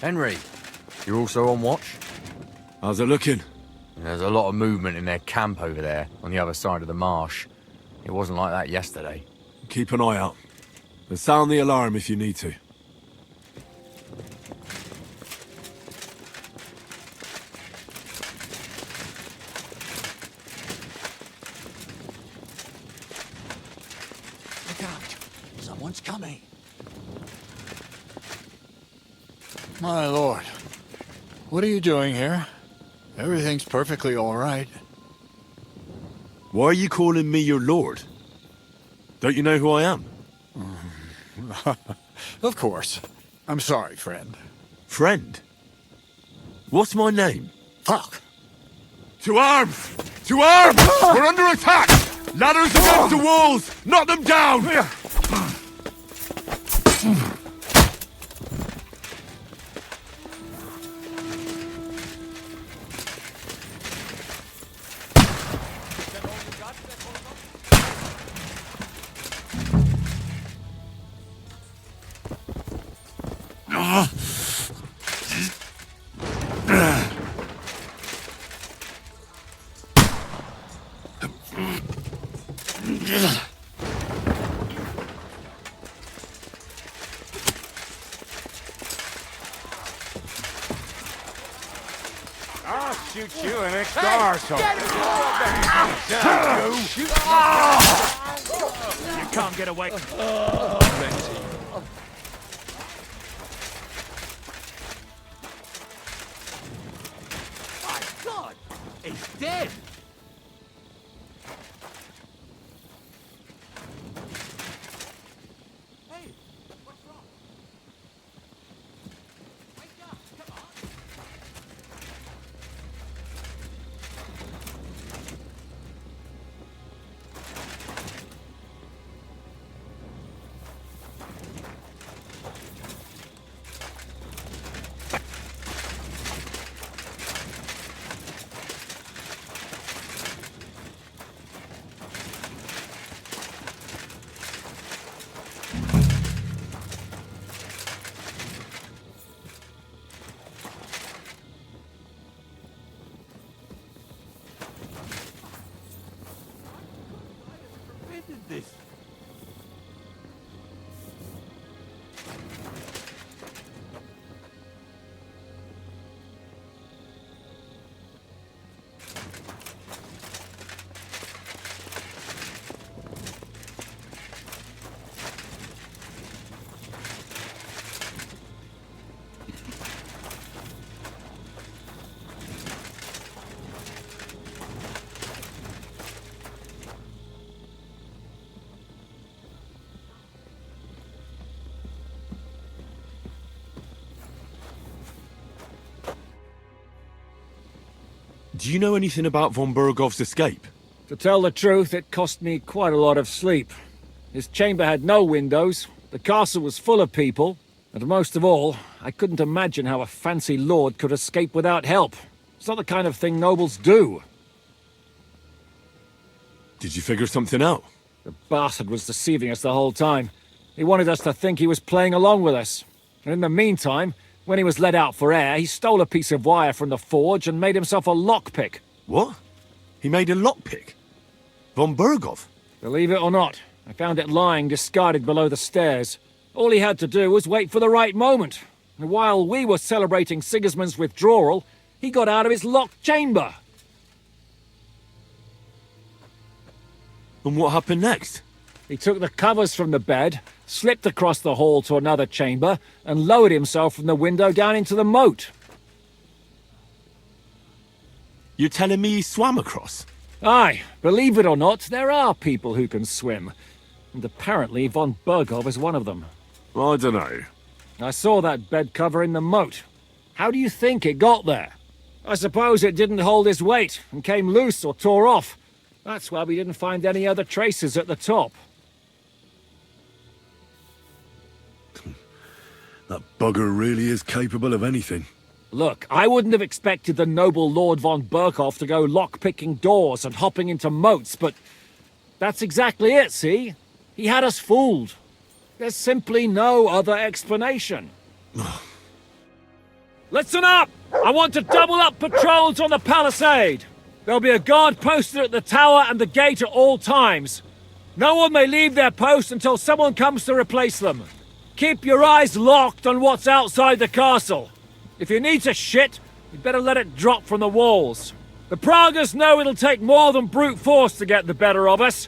Henry, you're also on watch? How's it looking? There's a lot of movement in their camp over there, on the other side of the marsh. It wasn't like that yesterday. Keep an eye out. And sound the alarm if you need to. Look out! Someone's coming. My lord, what are you doing here? Everything's perfectly all right. Why are you calling me your lord? Don't you know who I am? Of course. I'm sorry, friend. Friend? What's my name? Fuck! To arms! To arms! We're under attack! Ladders against the walls! Knock them down! I'll shoot you an extra arsehole. You can't get away. My God! He's dead! Hey, what's wrong? Wake up, come on! This. Do you know anything about von Bergov's escape? To tell the truth, it cost me quite a lot of sleep. His chamber had no windows, the castle was full of people, and most of all, I couldn't imagine how a fancy lord could escape without help. It's not the kind of thing nobles do. Did you figure something out? The bastard was deceiving us the whole time. He wanted us to think he was playing along with us. And in the meantime, when he was let out for air, he stole a piece of wire from the forge and made himself a lockpick. What? He made a lockpick? Von Bergov? Believe it or not, I found it lying discarded below the stairs. All he had to do was wait for the right moment. And while we were celebrating Sigismund's withdrawal, he got out of his locked chamber. And what happened next? He took the covers from the bed, slipped across the hall to another chamber, and lowered himself from the window down into the moat. You're telling me he swam across? Aye, believe it or not, there are people who can swim. And apparently von Bergov is one of them. I don't know. I saw that bed cover in the moat. How do you think it got there? I suppose it didn't hold his weight and came loose or tore off. That's why we didn't find any other traces at the top. That bugger really is capable of anything. Look, I wouldn't have expected the noble Lord von Berkhoff to go lock-picking doors and hopping into moats, but that's exactly it, see? He had us fooled. There's simply no other explanation. Listen up! I want to double up patrols on the palisade. There'll be a guard posted at the tower and the gate at all times. No one may leave their post until someone comes to replace them. Keep your eyes locked on what's outside the castle. If you need to shit, you'd better let it drop from the walls. The Pragas know it'll take more than brute force to get the better of us.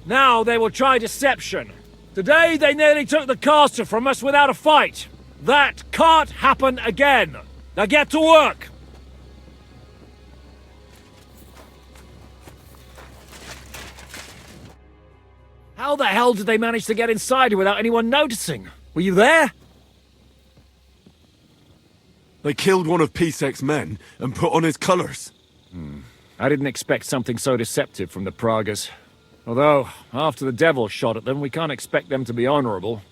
Now they will try deception. Today they nearly took the castle from us without a fight. That can't happen again. Now get to work! How the hell did they manage to get inside here without anyone noticing? Were you there? They killed one of Pisek's men and put on his colours. I didn't expect something so deceptive from the Pragas. Although, after the devil shot at them, we can't expect them to be honourable.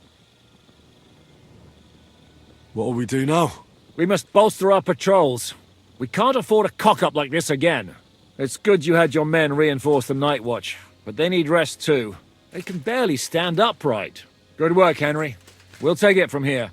What'll we do now? We must bolster our patrols. We can't afford a cock-up like this again. It's good you had your men reinforce the night watch, but they need rest too. They can barely stand upright. Good work, Henry. We'll take it from here.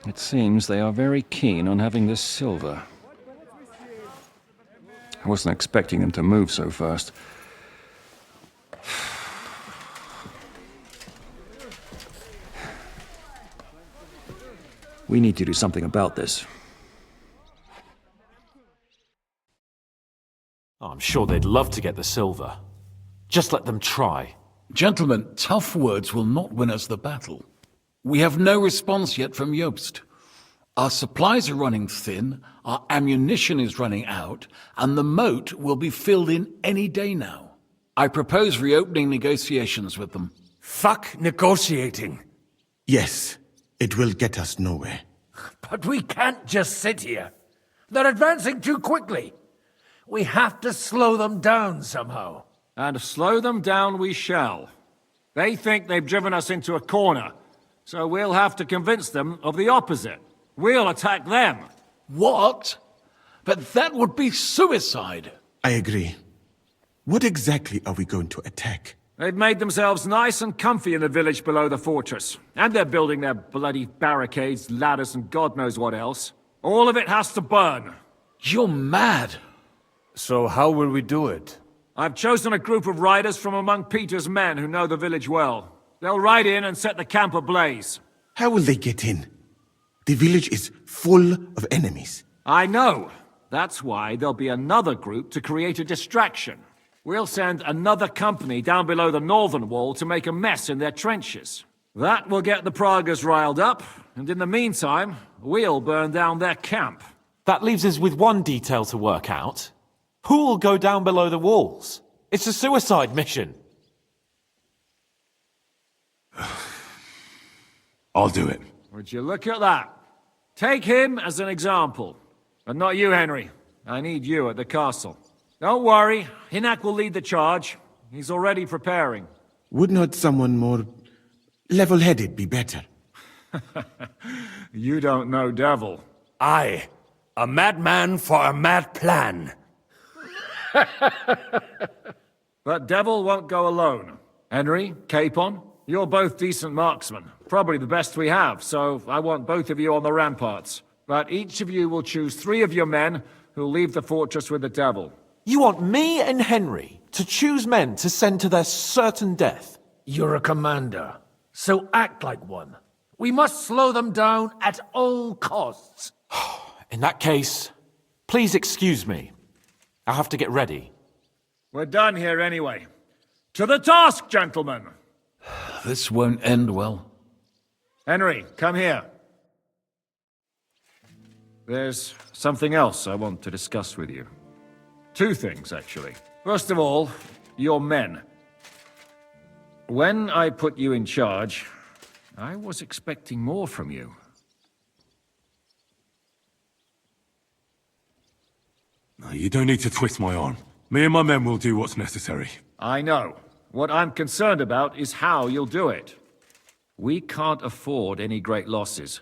It seems they are very keen on having this silver. I wasn't expecting them to move so fast. We need to do something about this. Oh, I'm sure they'd love to get the silver. Just let them try. Gentlemen, tough words will not win us the battle. We have no response yet from Jobst. Our supplies are running thin, our ammunition is running out, and the moat will be filled in any day now. I propose reopening negotiations with them. Fuck negotiating. Yes, it will get us nowhere. But we can't just sit here. They're advancing too quickly. We have to slow them down somehow. And slow them down we shall. They think they've driven us into a corner, so we'll have to convince them of the opposite. We'll attack them. What? But that would be suicide. I agree. What exactly are we going to attack? They've made themselves nice and comfy in the village below the fortress. And they're building their bloody barricades, ladders, and God knows what else. All of it has to burn. You're mad. So how will we do it? I've chosen a group of riders from among Peter's men who know the village well. They'll ride in and set the camp ablaze. How will they get in? The village is full of enemies. I know. That's why there'll be another group to create a distraction. We'll send another company down below the northern wall to make a mess in their trenches. That will get the Pragas riled up, and in the meantime, we'll burn down their camp. That leaves us with one detail to work out. Who will go down below the walls? It's a suicide mission. I'll do it. Would you look at that? Take him as an example. But not you, Henry. I need you at the castle. Don't worry, Янек will lead the charge. He's already preparing. Would not someone more level-headed be better? You don't know Devil. Aye. A madman for a mad plan. But Devil won't go alone. Henry, Capon, you're both decent marksmen. Probably the best we have, so I want both of you on the ramparts. But each of you will choose 3 of your men who'll leave the fortress with the Devil. You want me and Henry to choose men to send to their certain death? You're a commander, so act like one. We must slow them down at all costs. In that case, please excuse me. I'll have to get ready. We're done here anyway. To the task, gentlemen! This won't end well. Henry, come here. There's something else I want to discuss with you. Two things, actually. First of all, your men. When I put you in charge, I was expecting more from you. No, you don't need to twist my arm. Me and my men will do what's necessary. I know. What I'm concerned about is how you'll do it. We can't afford any great losses.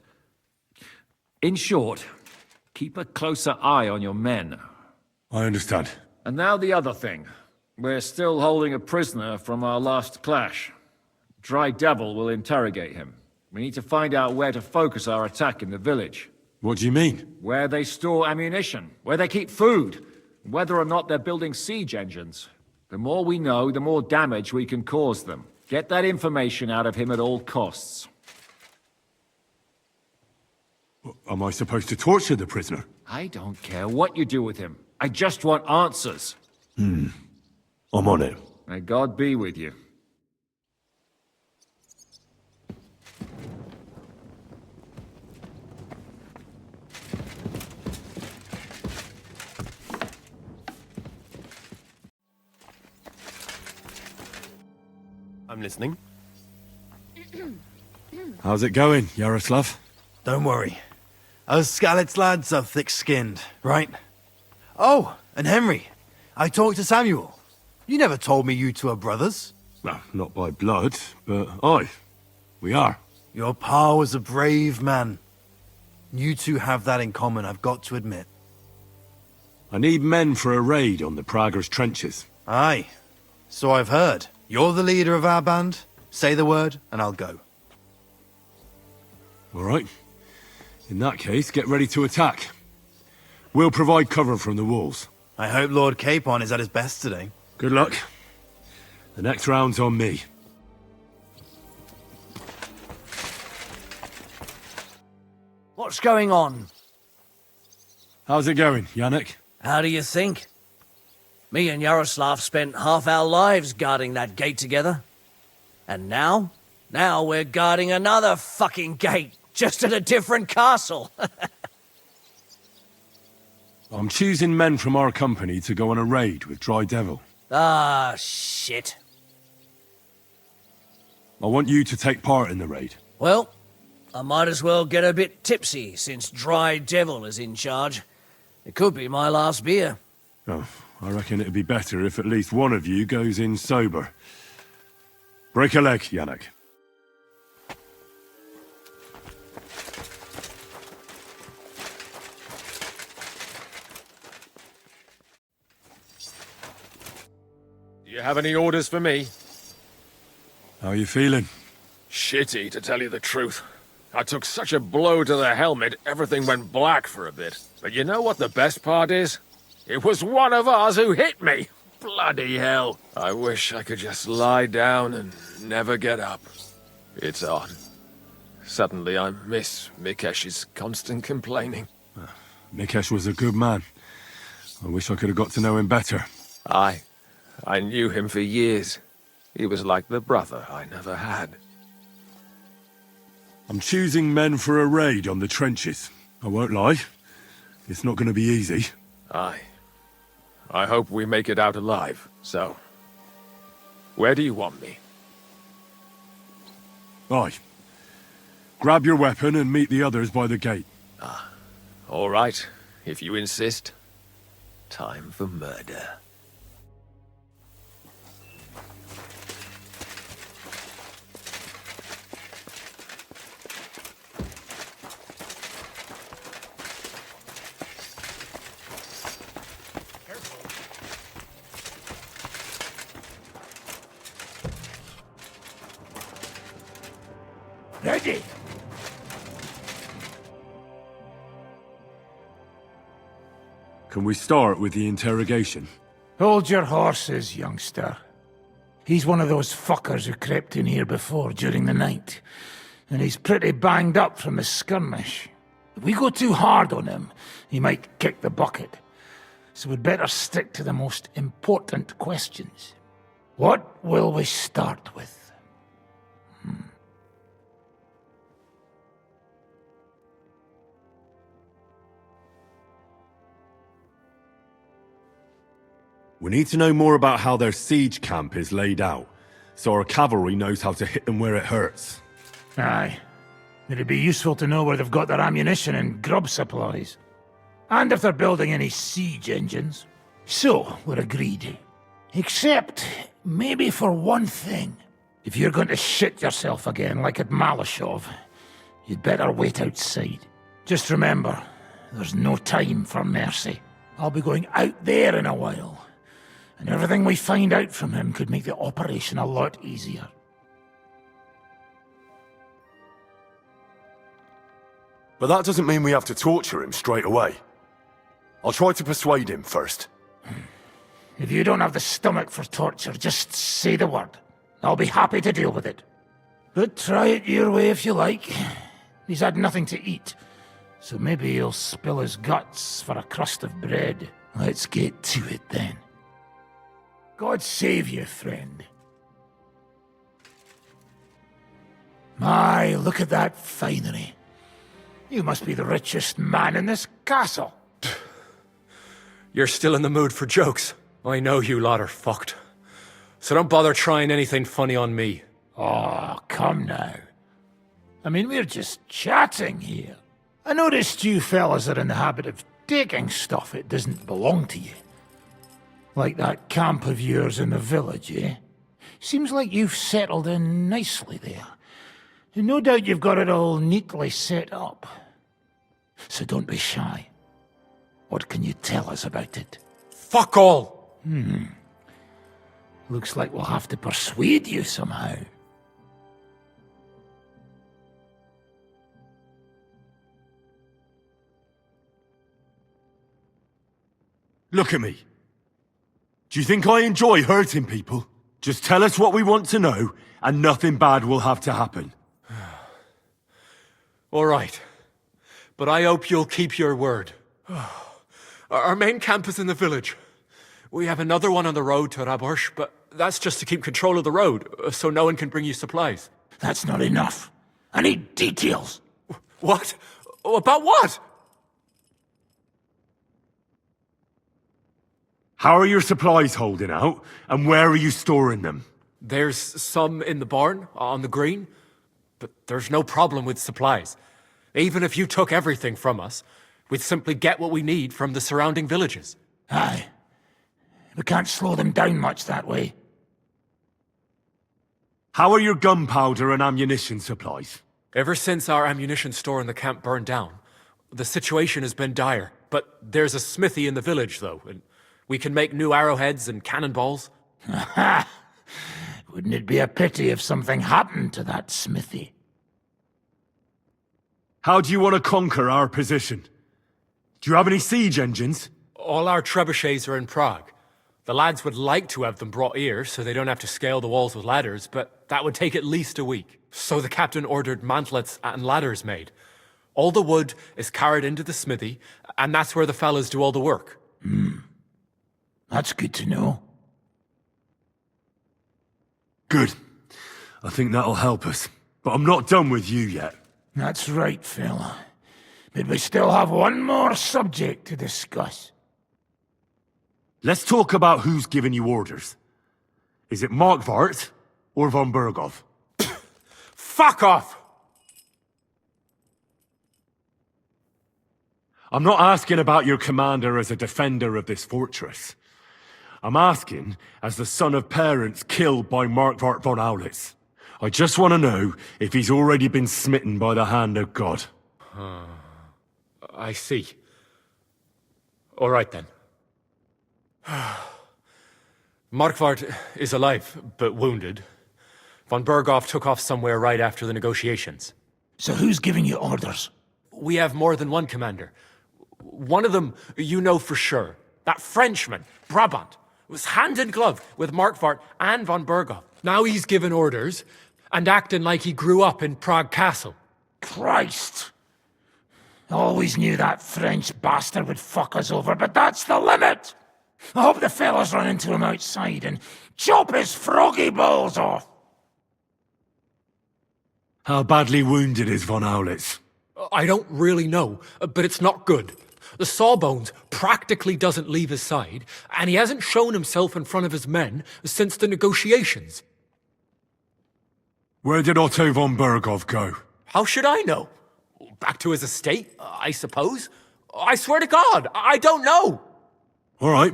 In short, keep a closer eye on your men. I understand. And now the other thing. We're still holding a prisoner from our last clash. Dry Devil will interrogate him. We need to find out where to focus our attack in the village. What do you mean? Where they store ammunition, where they keep food, whether or not they're building siege engines. The more we know, the more damage we can cause them. Get that information out of him at all costs. Am I supposed to torture the prisoner? I don't care what you do with him. I just want answers. I'm on it. May God be with you. I'm listening. How's it going, Yaroslav? Don't worry. Us Skalitz lads are thick-skinned, right? Oh, and Henry. I talked to Samuel. You never told me you two are brothers. Well, not by blood, but aye, we are. Your pa was a brave man. You two have that in common, I've got to admit. I need men for a raid on the Prager's trenches. Aye. So I've heard. You're the leader of our band. Say the word, and I'll go. All right. In that case, get ready to attack. We'll provide cover from the walls. I hope Lord Capon is at his best today. Good luck. The next round's on me. What's going on? How's it going, Yanek? How do you think? Me and Yaroslav spent half our lives guarding that gate together. And now? Now we're guarding another fucking gate, just at a different castle. I'm choosing men from our company to go on a raid with Dry Devil. Ah, shit. I want you to take part in the raid. Well, I might as well get a bit tipsy, since Dry Devil is in charge. It could be my last beer. Oh, I reckon it'd be better if at least one of you goes in sober. Break a leg, Янек. Do you have any orders for me? How are you feeling? Shitty, to tell you the truth. I took such a blow to the helmet, everything went black for a bit. But you know what the best part is? It was one of ours who hit me! Bloody hell. I wish I could just lie down and never get up. It's odd. Suddenly I miss Mikesh's constant complaining. Mikesh was a good man. I wish I could have got to know him better. I knew him for years. He was like the brother I never had. I'm choosing men for a raid on the trenches. I won't lie. It's not going to be easy. Aye. I hope we make it out alive, so... Where do you want me? Aye. Grab your weapon and meet the others by the gate. Ah, all right, if you insist. Time for murder. Ready! Can we start with the interrogation? Hold your horses, youngster. He's one of those fuckers who crept in here before during the night. And he's pretty banged up from the skirmish. If we go too hard on him, he might kick the bucket. So we'd better stick to the most important questions. What will we start with? We need to know more about how their siege camp is laid out, so our cavalry knows how to hit them where it hurts. Aye. It'd be useful to know where they've got their ammunition and grub supplies. And if they're building any siege engines. So, we're agreed. Except, maybe for one thing. If you're going to shit yourself again like at Malashov, you'd better wait outside. Just remember, there's no time for mercy. I'll be going out there in a while, and everything we find out from him could make the operation a lot easier. But that doesn't mean we have to torture him straight away. I'll try to persuade him first. If you don't have the stomach for torture, just say the word. I'll be happy to deal with it. But try it your way if you like. He's had nothing to eat, so maybe he'll spill his guts for a crust of bread. Let's get to it then. God save you, friend. My, look at that finery. You must be the richest man in this castle. You're still in the mood for jokes. I know you lot are fucked. So don't bother trying anything funny on me. Oh, come now. I mean, we're just chatting here. I noticed you fellas are in the habit of taking stuff that doesn't belong to you. Like that camp of yours in the village, eh? Seems like you've settled in nicely there. And no doubt you've got it all neatly set up. So don't be shy. What can you tell us about it? Fuck all! Looks like we'll have to persuade you somehow. Look at me. Do you think I enjoy hurting people? Just tell us what we want to know, and nothing bad will have to happen. All right. But I hope you'll keep your word. Our main camp is in the village. We have another one on the road to Raborsh, but that's just to keep control of the road, so no one can bring you supplies. That's not enough. I need details. What? About what? How are your supplies holding out, and where are you storing them? There's some in the barn, on the green, but there's no problem with supplies. Even if you took everything from us, we'd simply get what we need from the surrounding villages. Aye. We can't slow them down much that way. How are your gunpowder and ammunition supplies? Ever since our ammunition store in the camp burned down, the situation has been dire. But there's a smithy in the village, though, and we can make new arrowheads and cannonballs. Aha! Wouldn't it be a pity if something happened to that smithy? How do you want to conquer our position? Do you have any siege engines? All our trebuchets are in Prague. The lads would like to have them brought here so they don't have to scale the walls with ladders, but that would take at least a week. So the captain ordered mantlets and ladders made. All the wood is carried into the smithy, and that's where the fellas do all the work. That's good to know. Good. I think that'll help us. But I'm not done with you yet. That's right, fella. But we still have one more subject to discuss. Let's talk about who's giving you orders. Is it Markvart or von Berghoff? Fuck off! I'm not asking about your commander as a defender of this fortress. I'm asking as the son of parents killed by Markvart von Aulitz. I just want to know if he's already been smitten by the hand of God. I see. All right, then. Markvart is alive, but wounded. Von Berghoff took off somewhere right after the negotiations. So who's giving you orders? We have more than one commander. One of them you know for sure. That Frenchman, Brabant, was hand in glove with Markvart and von Berghoff. Now he's given orders and acting like he grew up in Prague Castle. Christ! Always knew that French bastard would fuck us over, but that's the limit! I hope the fellas run into him outside and chop his froggy balls off! How badly wounded is von Aulitz? I don't really know, but it's not good. The Sawbones practically doesn't leave his side, and he hasn't shown himself in front of his men since the negotiations. Where did Otto von Berghoff go? How should I know? Back to his estate, I suppose? I swear to God, I don't know! All right.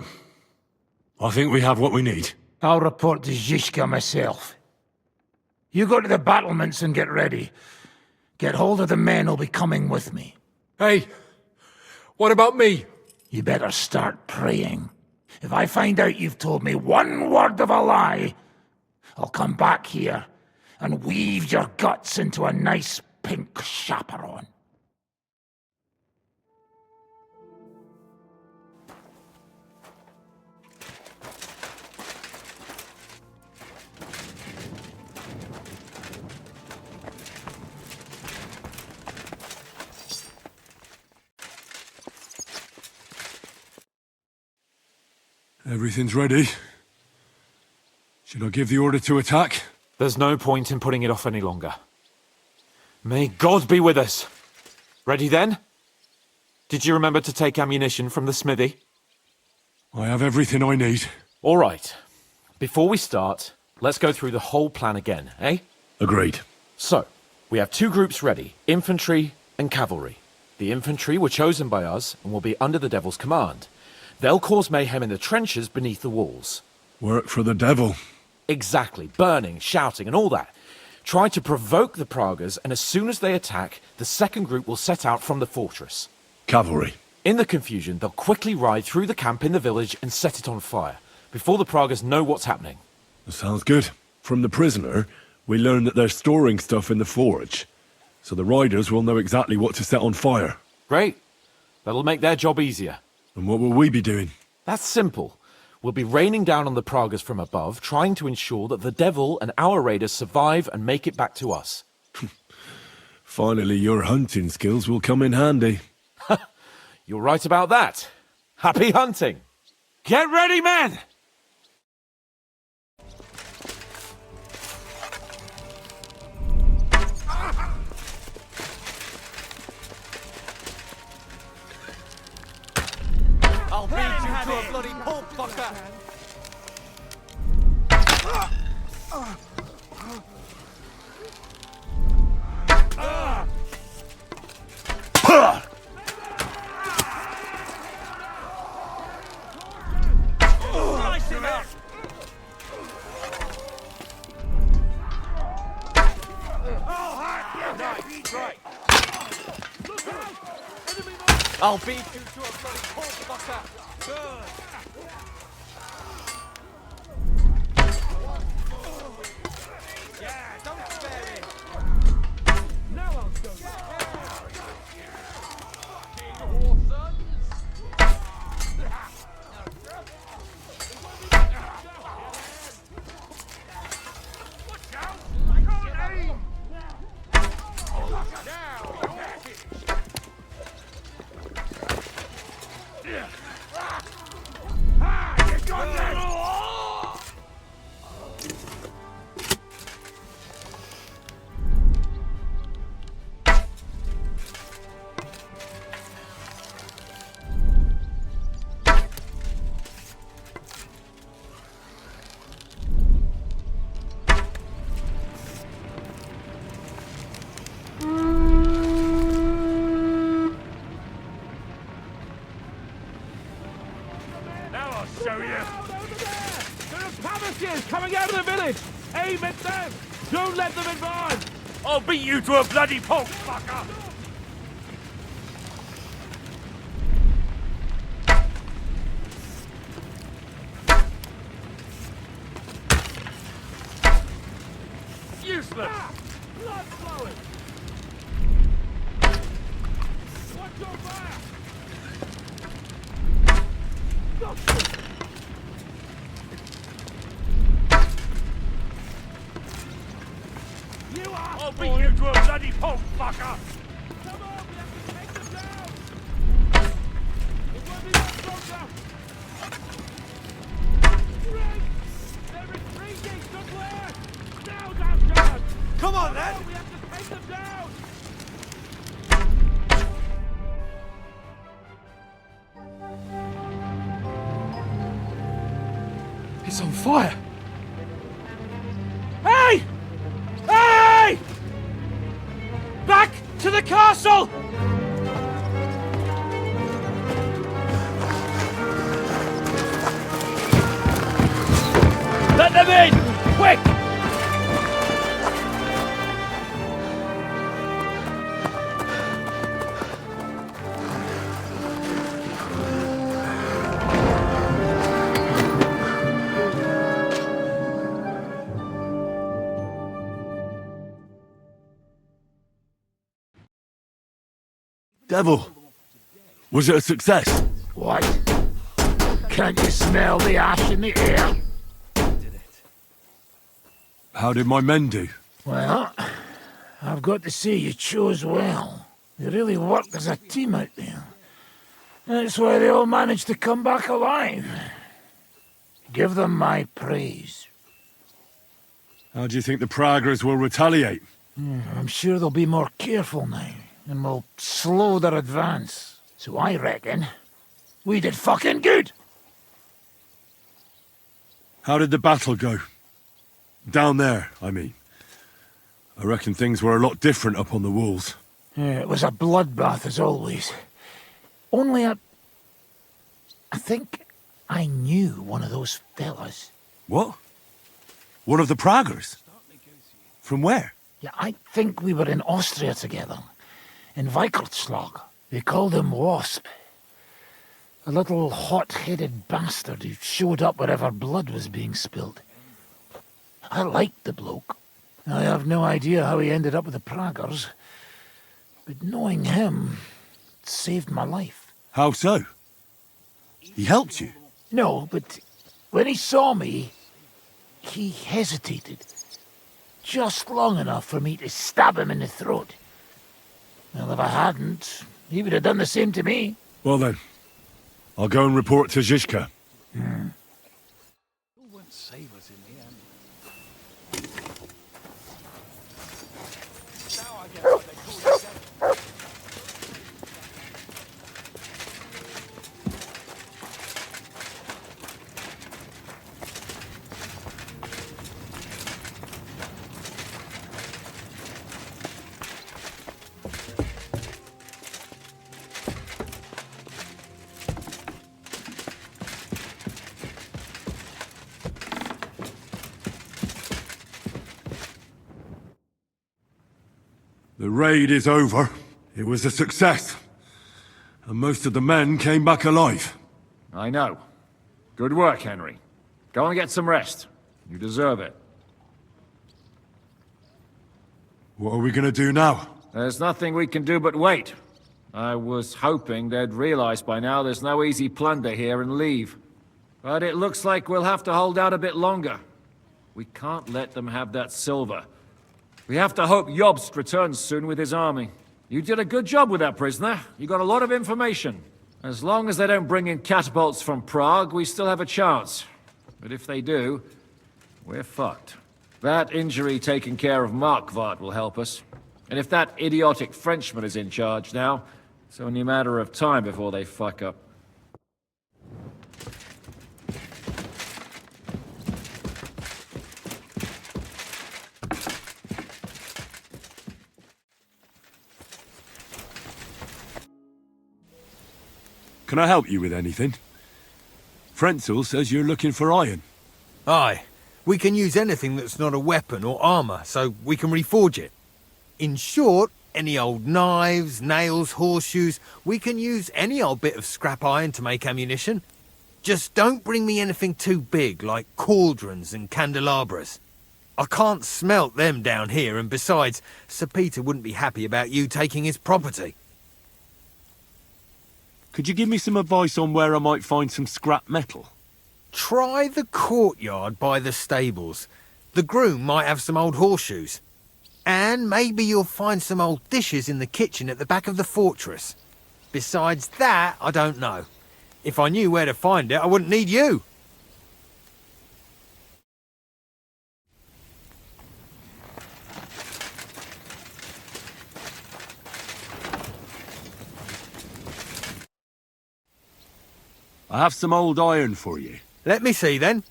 I think we have what we need. I'll report to Zhishka myself. You go to the battlements and get ready. Get hold of the men who'll be coming with me. Hey, what about me? You better start praying. If I find out you've told me one word of a lie, I'll come back here and weave your guts into a nice pink chaperon. Everything's ready. Should I give the order to attack? There's no point in putting it off any longer. May God be with us. Ready then? Did you remember to take ammunition from the smithy? I have everything I need. All right. Before we start, let's go through the whole plan again, eh? Agreed. So, we have two groups ready, infantry and cavalry. The infantry were chosen by us and will be under the Devil's command. They'll cause mayhem in the trenches beneath the walls. Work for the devil. Exactly. Burning, shouting, and all that. Try to provoke the Pragas, and as soon as they attack, the second group will set out from the fortress. Cavalry. In the confusion, they'll quickly ride through the camp in the village and set it on fire, before the Pragas know what's happening. That sounds good. From the prisoner, we learned that they're storing stuff in the forge, so the riders will know exactly what to set on fire. Great. That'll make their job easier. And what will we be doing? That's simple. We'll be raining down on the Pragas from above, trying to ensure that the devil and our raiders survive and make it back to us. Finally, your hunting skills will come in handy. You're right about that. Happy hunting! Get ready, men! I'll beat you to a bloody pulp, fucker! I'll beat you to a bloody pulp, fucker! Yeah, don't spare it! Now I'll go! Watch out! I can't aim! Coming out of the village! Aim at them! Don't let them advance! I'll beat you to a bloody pulp, fucker! Useless! Blood flowing! Watch your back! I'll beat you to a bloody pulp, fucker! Come on, we have to take them down! It won't be much longer! Great! They're retreating somewhere! Now's our chance! Come on, then! We have to take them down! It's on fire! Hey! Hey! Back to the castle! Let them in! Quick! Devil, was it a success? What? Can't you smell the ash in the air? How did my men do? Well, I've got to say you chose well. They really worked as a team out there. That's why they all managed to come back alive. Give them my praise. How do you think the Praggers will retaliate? I'm sure they'll be more careful now, and will slow their advance. So I reckon we did fucking good! How did the battle go? Down there, I mean. I reckon things were a lot different up on the walls. Yeah, it was a bloodbath as always. Only I think I knew one of those fellas. What? One of the Praggers? From where? Yeah, I think we were in Austria together. In Weikertslag. They called him Wasp. A little hot-headed bastard who showed up wherever blood was being spilled. I liked the bloke. I have no idea how he ended up with the Praggers. But knowing him saved my life. How so? He helped you? No, but when he saw me, he hesitated. Just long enough for me to stab him in the throat. Well, if I hadn't, he would have done the same to me. Well then, I'll go and report to Zhizka. The raid is over. It was a success. And most of the men came back alive. I know. Good work, Henry. Go and get some rest. You deserve it. What are we gonna do now? There's nothing we can do but wait. I was hoping they'd realize by now there's no easy plunder here and leave. But it looks like we'll have to hold out a bit longer. We can't let them have that silver. We have to hope Jobst returns soon with his army. You did a good job with that prisoner. You got a lot of information. As long as they don't bring in catapults from Prague, we still have a chance. But if they do, we're fucked. That injury taken care of Markvart will help us. And if that idiotic Frenchman is in charge now, it's only a matter of time before they fuck up. Can I help you with anything? Frenzel says you're looking for iron. Aye. We can use anything that's not a weapon or armour, so we can reforge it. In short, any old knives, nails, horseshoes, we can use any old bit of scrap iron to make ammunition. Just don't bring me anything too big, like cauldrons and candelabras. I can't smelt them down here, and besides, Sir Peter wouldn't be happy about you taking his property. Could you give me some advice on where I might find some scrap metal? Try the courtyard by the stables. The groom might have some old horseshoes. And maybe you'll find some old dishes in the kitchen at the back of the fortress. Besides that, I don't know. If I knew where to find it, I wouldn't need you. I have some old iron for you. Let me see then.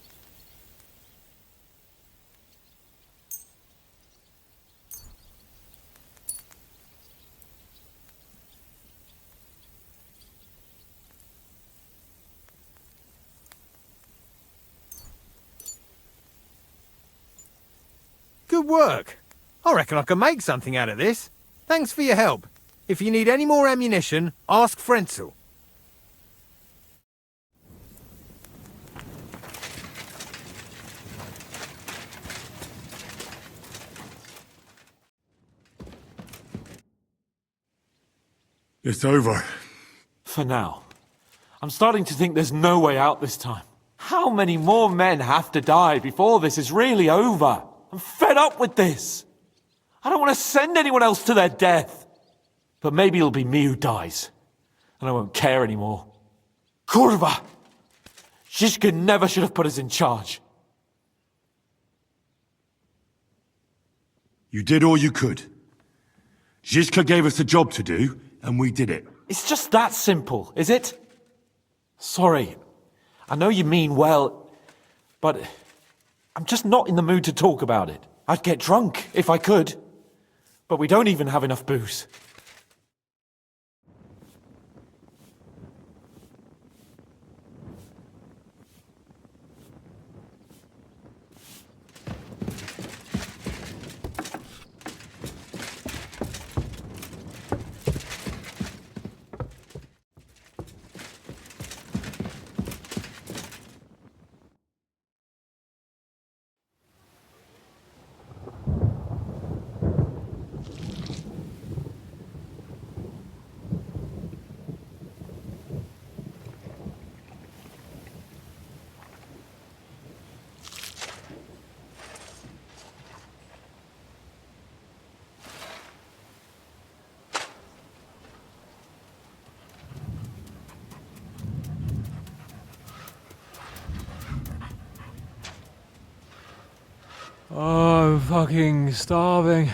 Good work. I reckon I can make something out of this. Thanks for your help. If you need any more ammunition, ask Frenzel. It's over. For now. I'm starting to think there's no way out this time. How many more men have to die before this is really over? I'm fed up with this. I don't want to send anyone else to their death. But maybe it'll be me who dies. And I won't care anymore. Kurva! Zizka never should have put us in charge. You did all you could. Zizka gave us a job to do, and we did it. It's just that simple, is it? Sorry. I know you mean well, but I'm just not in the mood to talk about it. I'd get drunk if I could, but we don't even have enough booze. Oh, I'm fucking starving.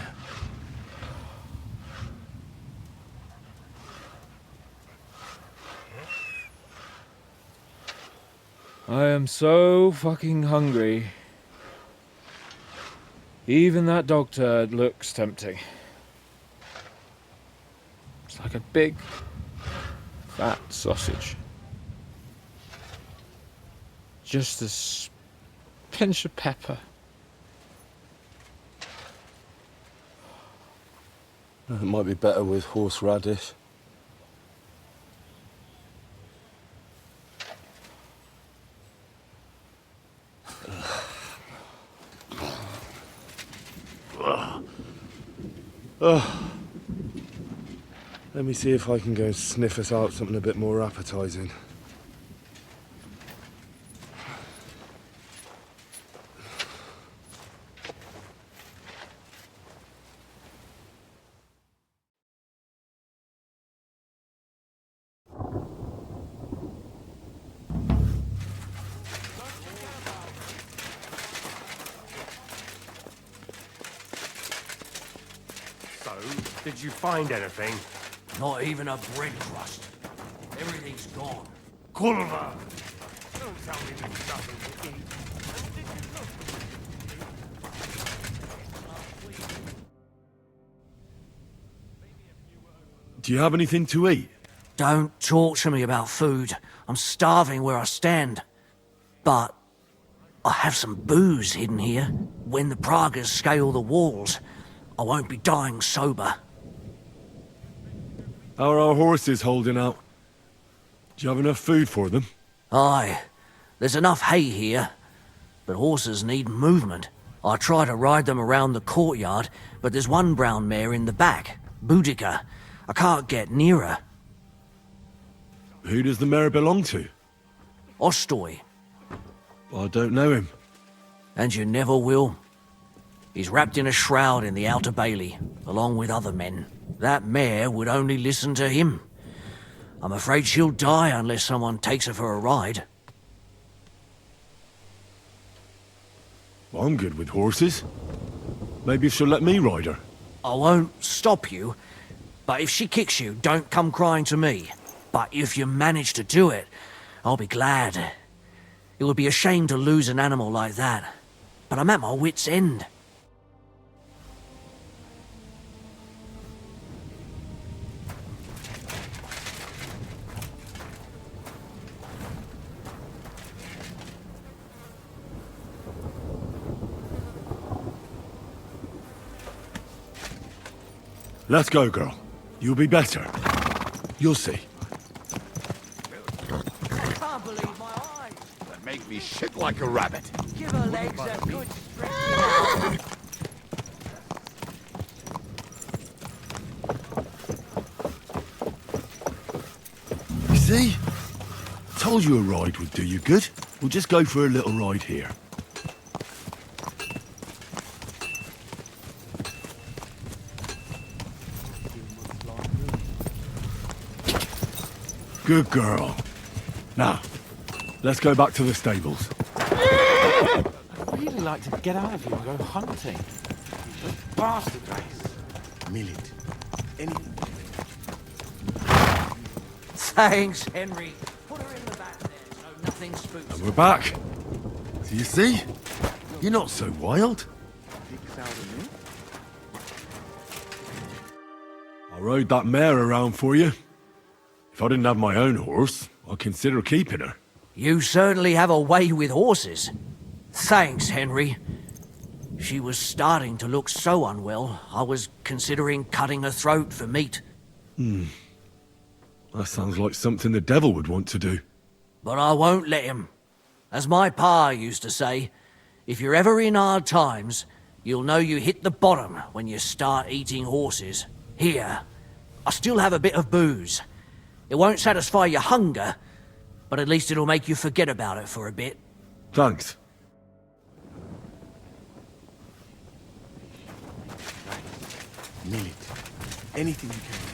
I am so fucking hungry. Even that dog turd looks tempting. It's like a big, fat sausage. Just a pinch of pepper. It might be better with horseradish. Let me see if I can go sniff us out something a bit more appetizing. Did you find anything? Not even a bread crust. Everything's gone. Kurva! Don't tell me there's nothing to eat. Do you have anything to eat? Don't talk to me about food. I'm starving where I stand. But I have some booze hidden here. When the Pragas scale the walls, I won't be dying sober. How are our horses holding out? Do you have enough food for them? Aye. There's enough hay here. But horses need movement. I try to ride them around the courtyard, but there's one brown mare in the back, Boudica. I can't get near her. Who does the mare belong to? Ostoy. I don't know him. And you never will. He's wrapped in a shroud in the Outer Bailey, along with other men. That mare would only listen to him. I'm afraid she'll die unless someone takes her for a ride. I'm good with horses. Maybe she'll let me ride her. I won't stop you, but if she kicks you, don't come crying to me. But if you manage to do it, I'll be glad. It would be a shame to lose an animal like that. But I'm at my wit's end. Let's go, girl. You'll be better. You'll see. Can't believe my eyes. That make me shit like a rabbit. Give her legs a good stretch. You see? Told you a ride would do you good. We'll just go for a little ride here. Good girl. Now, let's go back to the stables. I'd really like to get out of here and go hunting. Those bastard race. Millet. Anything. Thanks, Henry. Put her in the back there so nothing spooks. And we're back. So you see? You're not so wild. I rode that mare around for you. If I didn't have my own horse, I'd consider keeping her. You certainly have a way with horses. Thanks, Henry. She was starting to look so unwell, I was considering cutting her throat for meat. That sounds like something the devil would want to do. But I won't let him. As my pa used to say, if you're ever in hard times, you'll know you hit the bottom when you start eating horses. Here, I still have a bit of booze. It won't satisfy your hunger, but at least it'll make you forget about it for a bit. Thanks. Millet. Anything you can.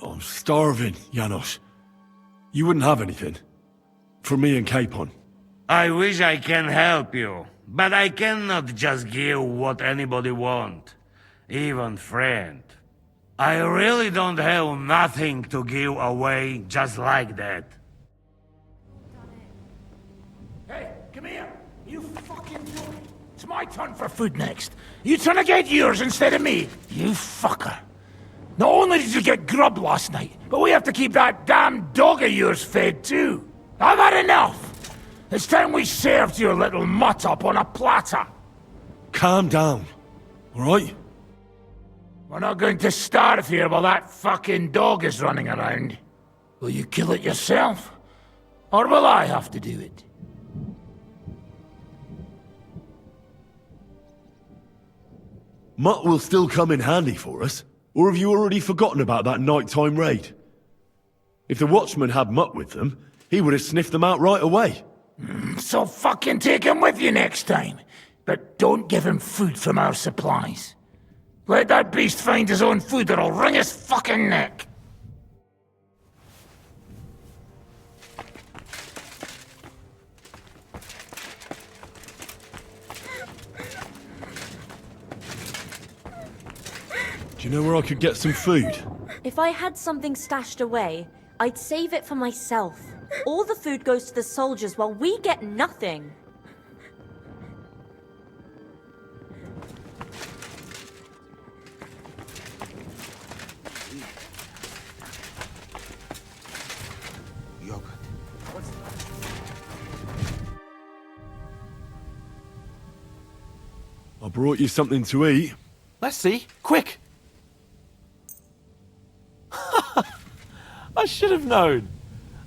I'm starving, Janos. You wouldn't have anything? For me and Capon. I wish I can help you, but I cannot just give what anybody want, even friend. I really don't have nothing to give away just like that. Hey, come here, you fucking boy. It's my turn for food next. You trying to get yours instead of me, you fucker. Not only did you get grub last night, but we have to keep that damn dog of yours fed too. I've had enough. It's time we served your little mutt up on a platter. Calm down, all right? We're not going to starve here while that fucking dog is running around. Will you kill it yourself? Or will I have to do it? Mutt will still come in handy for us. Or have you already forgotten about that nighttime raid? If the watchman had Mutt with them, he would have sniffed them out right away. So fucking take him with you next time. But don't give him food from our supplies. Let that beast find his own food or I'll wring his fucking neck. Do you know where I could get some food? If I had something stashed away, I'd save it for myself. All the food goes to the soldiers while we get nothing. Yogurt. I brought you something to eat. Let's see. Quick! I should have known.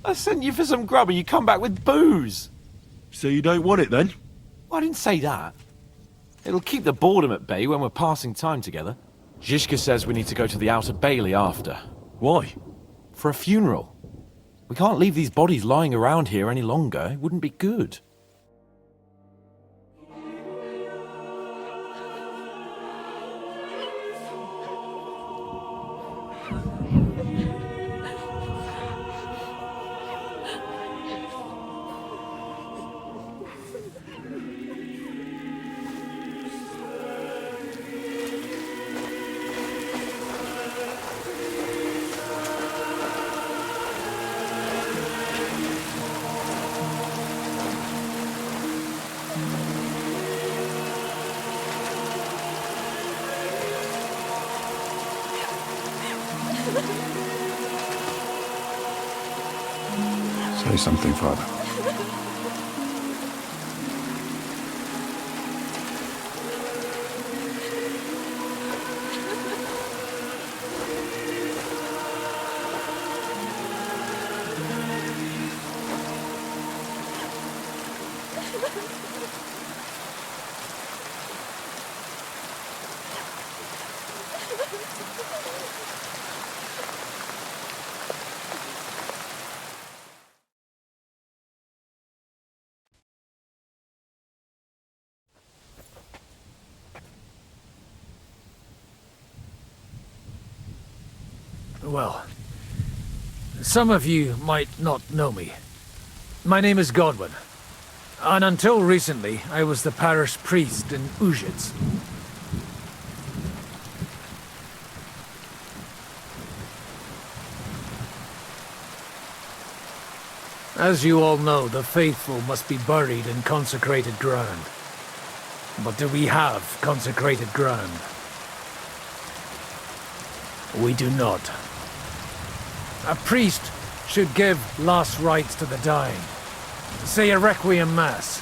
I sent you for some grub and you come back with booze. So you don't want it then? Well, I didn't say that. It'll keep the boredom at bay when we're passing time together. Zhishka says we need to go to the Outer Bailey after. Why? For a funeral. We can't leave these bodies lying around here any longer. It wouldn't be good. Say something, Father. Well, some of you might not know me. My name is Godwin, and until recently, I was the parish priest in Ujits. As you all know, the faithful must be buried in consecrated ground. But do we have consecrated ground? We do not. A priest should give last rites to the dying, say a requiem mass.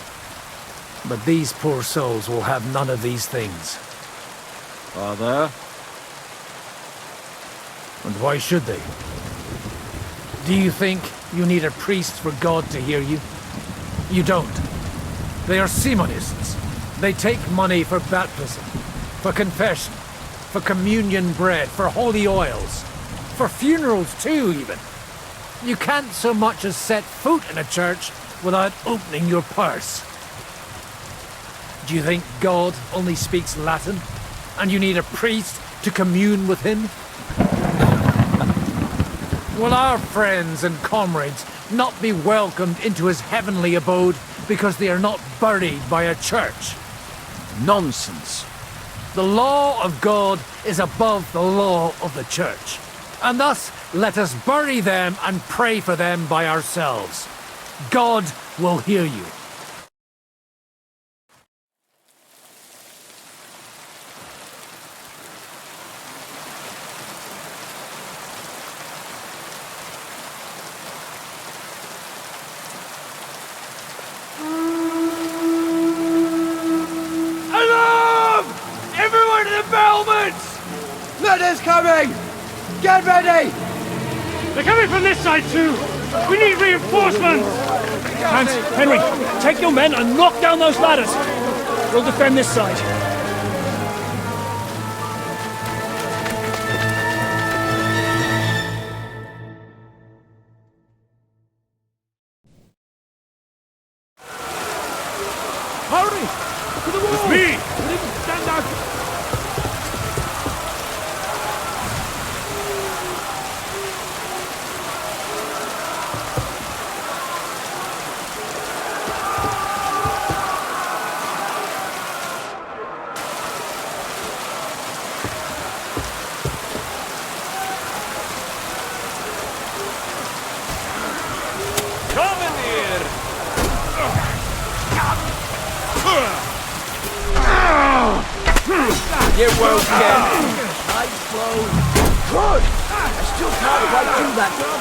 But these poor souls will have none of these things. Father? And why should they? Do you think you need a priest for God to hear you? You don't. They are Simonists. They take money for baptism, for confession, for communion bread, for holy oils, for funerals too, even. You can't so much as set foot in a church without opening your purse. Do you think God only speaks Latin, and you need a priest to commune with him? Will our friends and comrades not be welcomed into his heavenly abode because they are not buried by a church? Nonsense. The law of God is above the law of the church, and thus let us bury them and pray for them by ourselves. God will hear you. Letters coming! Get ready! They're coming from this side too! We need reinforcements! Hans, Henry, take your men and knock down those ladders! We'll defend this side. Hurry! To the wall! It's me! Stand out! You won't get it. Nice blow. Good. I still can't quite do that job.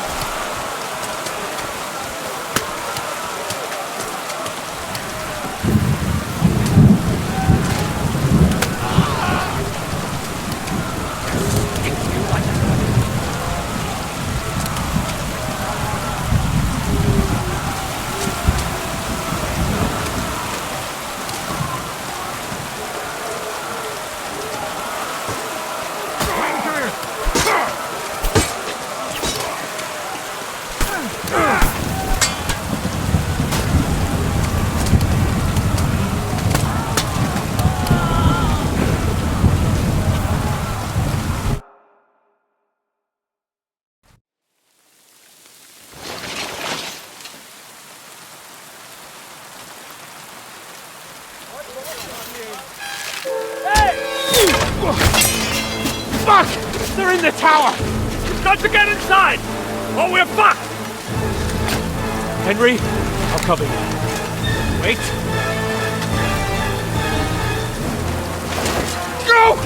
Fuck! They're in the tower! We've got to get inside! Or we're fucked! Henry, I'll cover you. Wait. Go!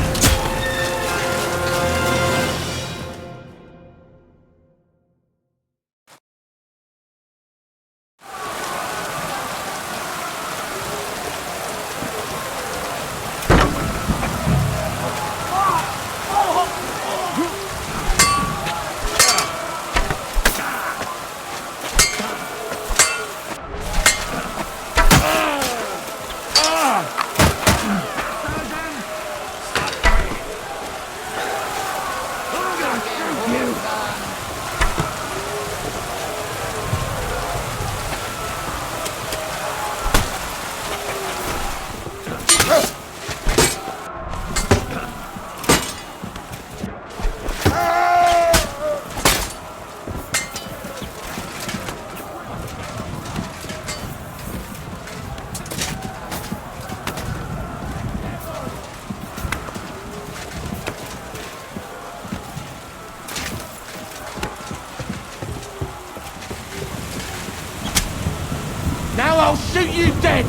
dead!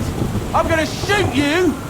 I'm gonna shoot you!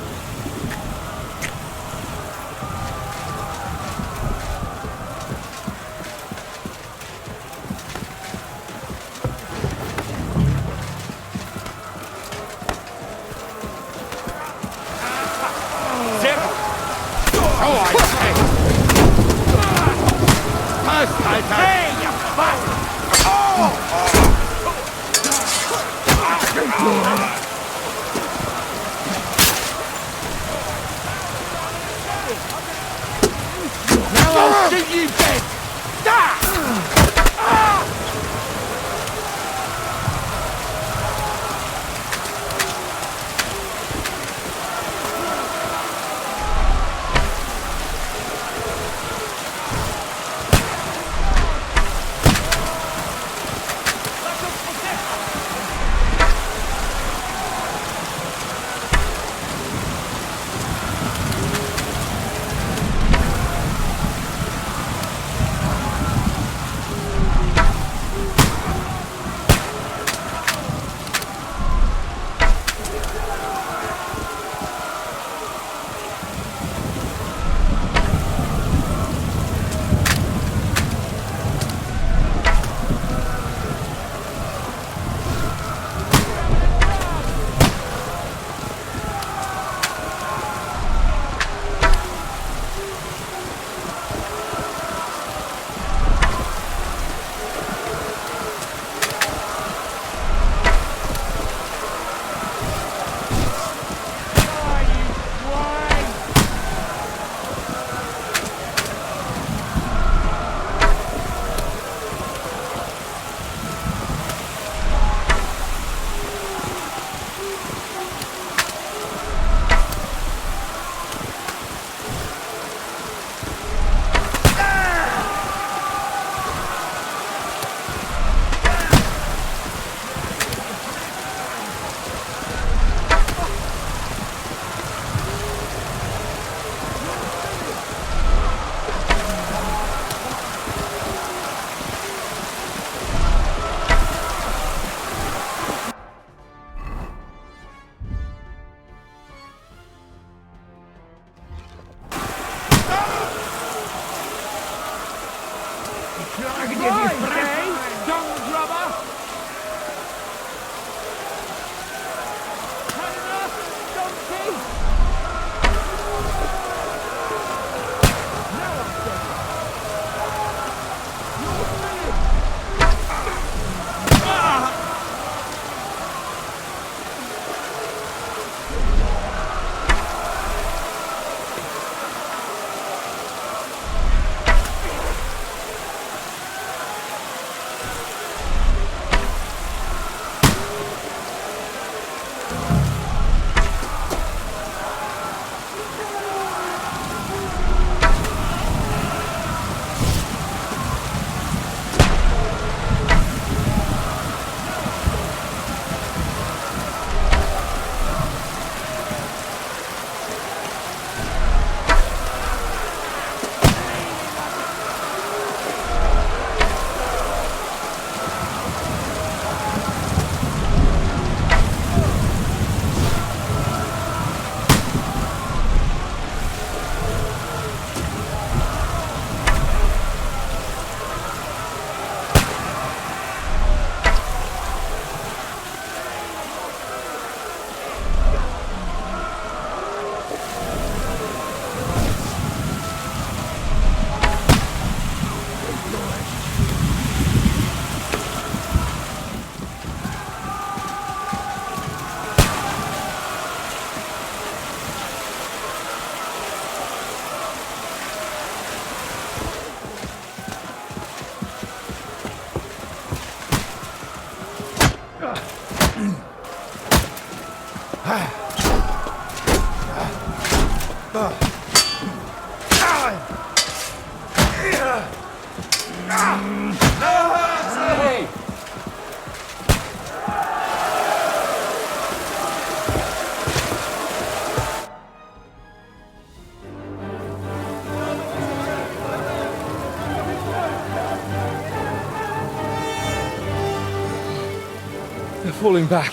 They're falling back.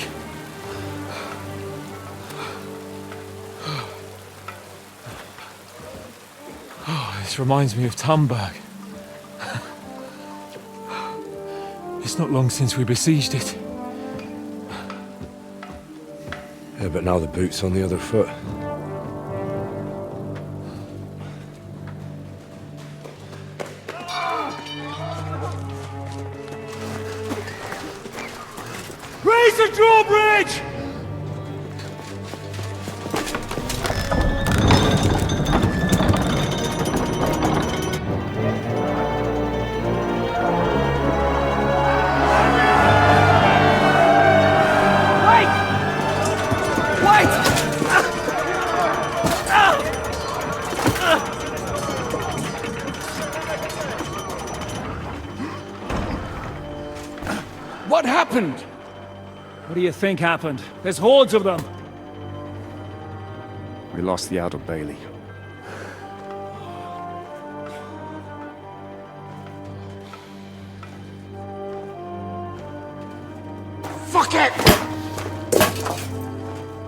This reminds me of Tamberg. It's not long since we besieged it. Yeah, but now the boot's on the other foot. Raise the drawbridge! What happened? What do you think happened? There's hordes of them. We lost the outer bailey. Fuck it!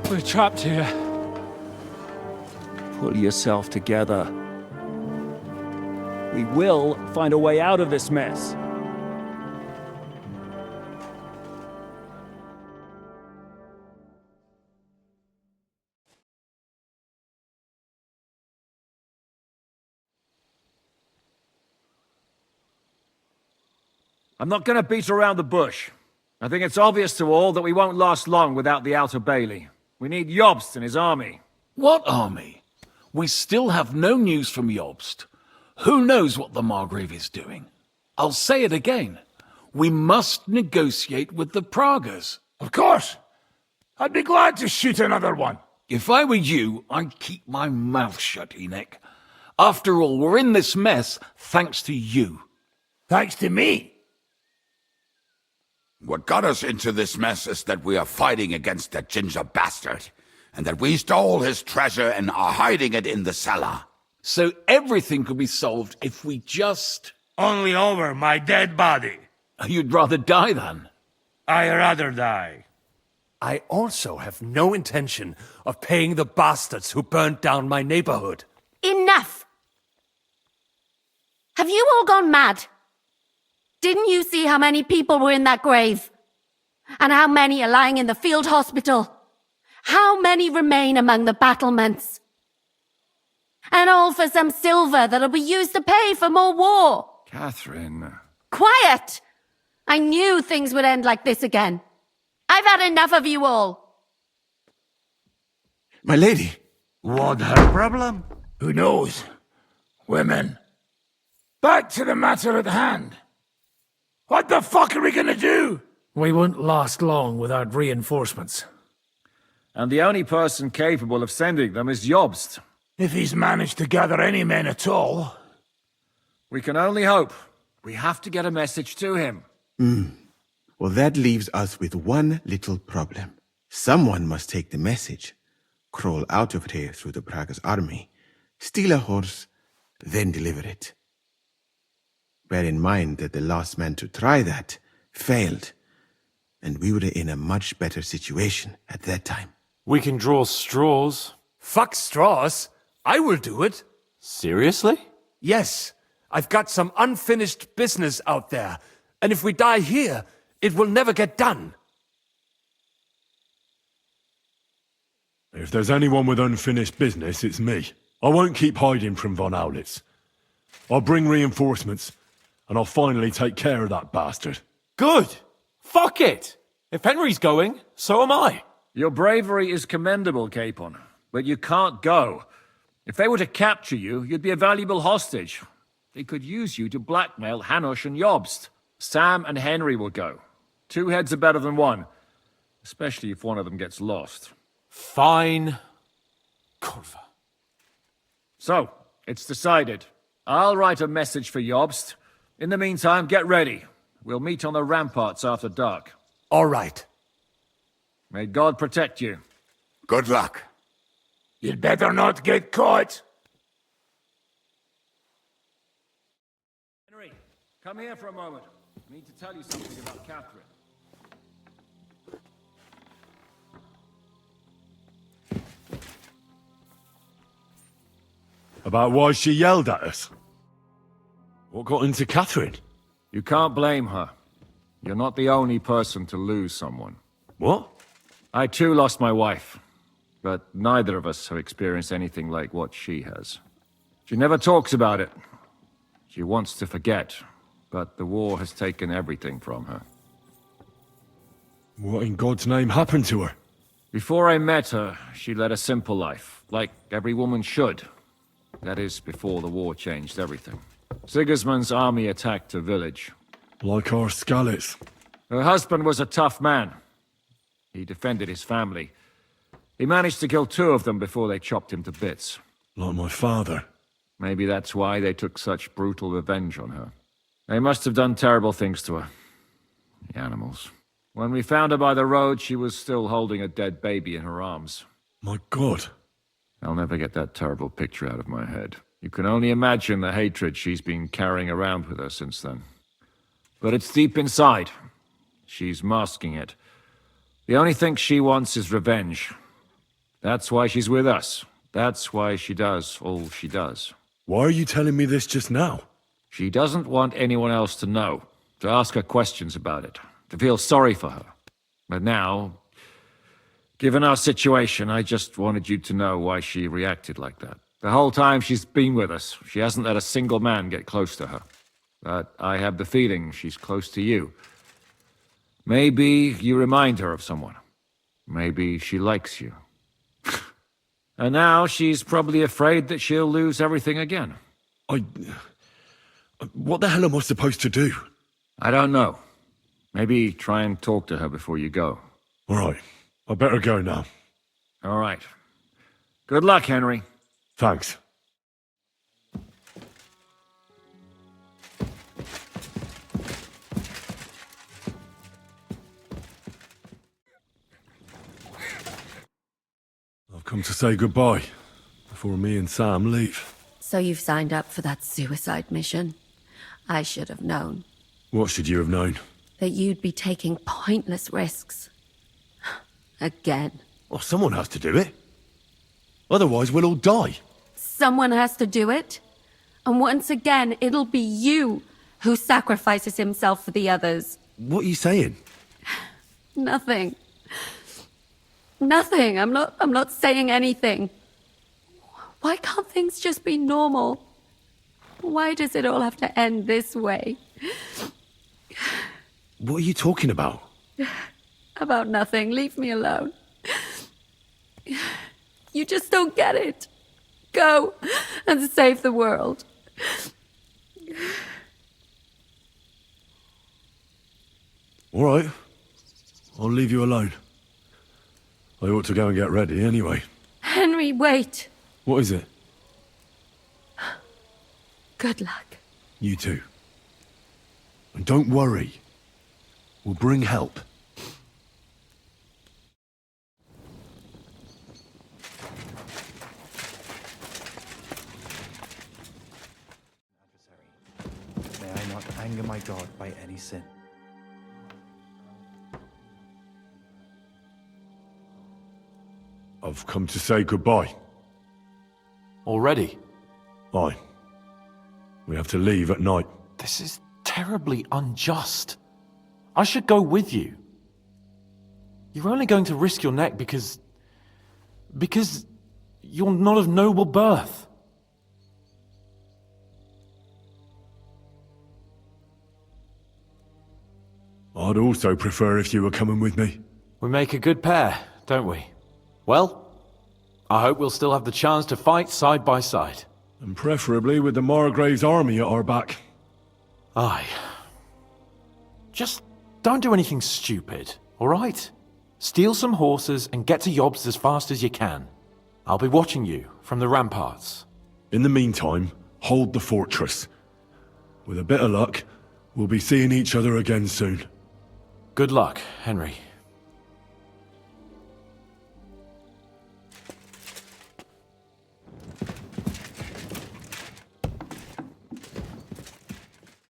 We're trapped here. Pull yourself together. We will find a way out of this mess. I'm not going to beat around the bush. I think it's obvious to all that we won't last long without the outer bailey. We need Jobst and his army. What army? We still have no news from Jobst. Who knows what the Margrave is doing? I'll say it again. We must negotiate with the Pragas. Of course. I'd be glad to shoot another one. If I were you, I'd keep my mouth shut, Янек. After all, we're in this mess thanks to you. Thanks to me? What got us into this mess is that we are fighting against that ginger bastard, and that we stole his treasure and are hiding it in the cellar. So everything could be solved if we just... Only over my dead body. You'd rather die then? I'd rather die. I also have no intention of paying the bastards who burnt down my neighborhood. Enough! Have you all gone mad? Didn't you see how many people were in that grave? And how many are lying in the field hospital? How many remain among the battlements? And all for some silver that'll be used to pay for more war. Catherine. Quiet! I knew things would end like this again. I've had enough of you all. My lady. What her problem? Who knows? Women. Back to the matter at hand. What the fuck are we gonna do? We won't last long without reinforcements. And the only person capable of sending them is Jobst. If he's managed to gather any men at all. We can only hope. We have to get a message to him. Well, that leaves us with one little problem. Someone must take the message, crawl out of here through the Pragas army, steal a horse, then deliver it. Bear in mind that the last man to try that failed, and we were in a much better situation at that time. We can draw straws. Fuck straws. I will do it. Seriously? Yes. I've got some unfinished business out there, and if we die here, it will never get done. If there's anyone with unfinished business, it's me. I won't keep hiding from von Aulitz. I'll bring reinforcements, and I'll finally take care of that bastard. Good. Fuck it. If Henry's going, so am I. Your bravery is commendable, Capon, but you can't go. If they were to capture you, you'd be a valuable hostage. They could use you to blackmail Hanush and Jobst. Sam and Henry will go. 2 heads are better than 1, especially if one of them gets lost. Fine. Kurva. So, it's decided. I'll write a message for Jobst. In the meantime, get ready. We'll meet on the ramparts after dark. All right. May God protect you. Good luck. You'd better not get caught. Henry, come here for a moment. I need to tell you something about Catherine. About why she yelled at us? What got into Catherine? You can't blame her. You're not the only person to lose someone. What? I too lost my wife, but neither of us have experienced anything like what she has. She never talks about it. She wants to forget, but the war has taken everything from her. What in God's name happened to her? Before I met her, she led a simple life, like every woman should. That is, before the war changed everything. Sigismund's army attacked her village. Like our Skalitz. Her husband was a tough man. He defended his family. He managed to kill 2 of them before they chopped him to bits. Like my father. Maybe that's why they took such brutal revenge on her. They must have done terrible things to her. The animals. When we found her by the road, she was still holding a dead baby in her arms. My God. I'll never get that terrible picture out of my head. You can only imagine the hatred she's been carrying around with her since then. But it's deep inside. She's masking it. The only thing she wants is revenge. That's why she's with us. That's why she does all she does. Why are you telling me this just now? She doesn't want anyone else to know, to ask her questions about it, to feel sorry for her. But now, given our situation, I just wanted you to know why she reacted like that. The whole time she's been with us, she hasn't let a single man get close to her. But I have the feeling she's close to you. Maybe you remind her of someone. Maybe she likes you. And now she's probably afraid that she'll lose everything again. What the hell am I supposed to do? I don't know. Maybe try and talk to her before you go. All right. I better go now. All right. Good luck, Henry. Thanks. I've come to say goodbye before me and Sam leave. So you've signed up for that suicide mission? I should have known. What should you have known? That you'd be taking pointless risks. Again. Well, someone has to do it. Otherwise, we'll all die. Someone has to do it. And once again, it'll be you who sacrifices himself for the others. What are you saying? Nothing. Nothing. I'm not saying anything. Why can't things just be normal? Why does it all have to end this way? What are you talking about? About nothing. Leave me alone. You just don't get it. Go and save the world. All right. I'll leave you alone. I ought to go and get ready anyway. Henry, wait. What is it? Good luck. You too. And don't worry. We'll bring help. May I not anger my God by any sin. I've come to say goodbye. Already? Aye. We have to leave at night. This is terribly unjust. I should go with you. You're only going to risk your neck because you're not of noble birth. I'd also prefer if you were coming with me. We make a good pair, don't we? Well, I hope we'll still have the chance to fight side by side. And preferably with the Margrave's army at our back. Aye. Just don't do anything stupid, all right? Steal some horses and get to Yobs as fast as you can. I'll be watching you from the ramparts. In the meantime, hold the fortress. With a bit of luck, we'll be seeing each other again soon. Good luck, Henry.